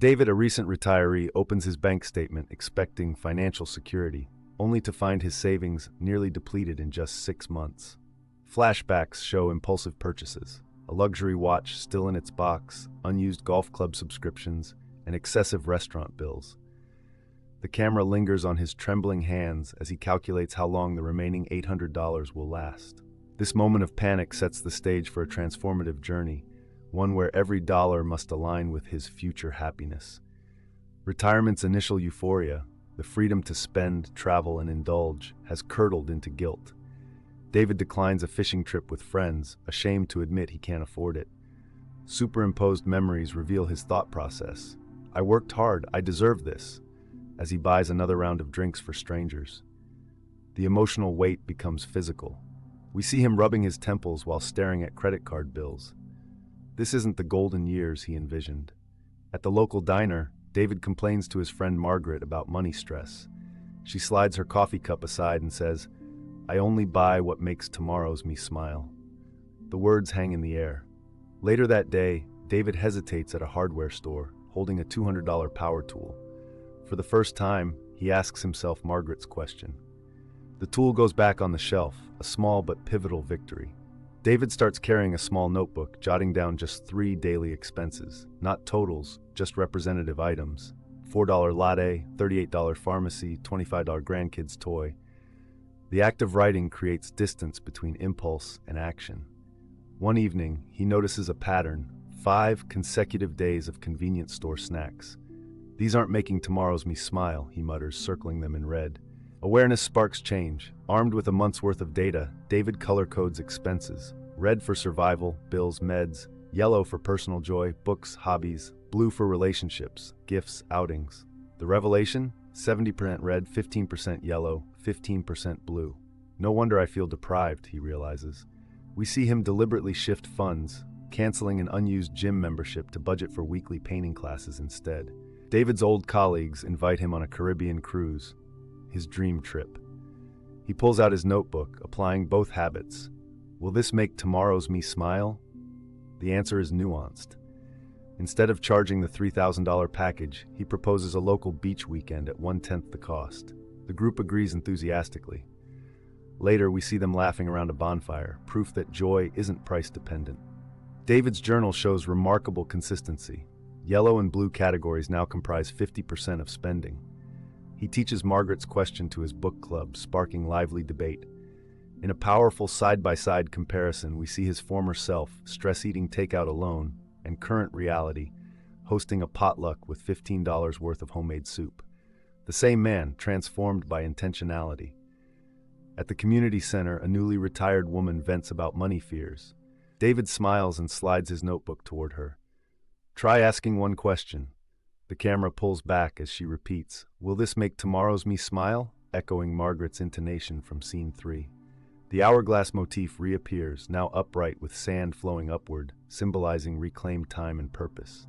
David, a recent retiree, opens his bank statement expecting financial security, only to find his savings nearly depleted in just 6 months. Flashbacks show impulsive purchases, a luxury watch still in its box, unused golf club subscriptions, and excessive restaurant bills. The camera lingers on his trembling hands as he calculates how long the remaining $800 will last. This moment of panic sets the stage for a transformative journey, one where every dollar must align with his future happiness. Retirement's initial euphoria, the freedom to spend, travel, and indulge, has curdled into guilt. David declines a fishing trip with friends, ashamed to admit he can't afford it. Superimposed memories reveal his thought process. "I worked hard, I deserve this," as he buys another round of drinks for strangers. The emotional weight becomes physical. We see him rubbing his temples while staring at credit card bills. This isn't the golden years he envisioned. At the local diner, David complains to his friend Margaret about money stress. She slides her coffee cup aside and says, "I only buy what makes tomorrow's me smile." The words hang in the air. Later that day, David hesitates at a hardware store, holding a $200 power tool. For the first time, he asks himself Margaret's question. The tool goes back on the shelf, a small but pivotal victory. David starts carrying a small notebook, jotting down just 3 daily expenses, not totals, just representative items. $4 latte, $38 pharmacy, $25 grandkids toy. The act of writing creates distance between impulse and action. One evening, he notices a pattern: 5 consecutive days of convenience store snacks. "These aren't making tomorrow's me smile," he mutters, circling them in red. Awareness sparks change. Armed with a month's worth of data, David color codes expenses. Red for survival, bills, meds. Yellow for personal joy, books, hobbies. Blue for relationships, gifts, outings. The revelation? 70% red, 15% yellow, 15% blue. "No wonder I feel deprived," he realizes. We see him deliberately shift funds, canceling an unused gym membership to budget for weekly painting classes instead. David's old colleagues invite him on a Caribbean cruise, his dream trip. He pulls out his notebook, applying both habits. Will this make tomorrow's me smile? The answer is nuanced. Instead of charging the $3,000 package, he proposes a local beach weekend at 1/10 the cost. The group agrees enthusiastically. Later, we see them laughing around a bonfire, proof that joy isn't price-dependent. David's journal shows remarkable consistency. Yellow and blue categories now comprise 50% of spending. He teaches Margaret's question to his book club, sparking lively debate. In a powerful side-by-side comparison, we see his former self, stress-eating takeout alone, and current reality, hosting a potluck with $15 worth of homemade soup. The same man, transformed by intentionality. At the community center, a newly retired woman vents about money fears. David smiles and slides his notebook toward her. "Try asking one question." The camera pulls back as she repeats, "Will this make tomorrow's me smile?" echoing Margaret's intonation from scene 3. The hourglass motif reappears, now upright with sand flowing upward, symbolizing reclaimed time and purpose.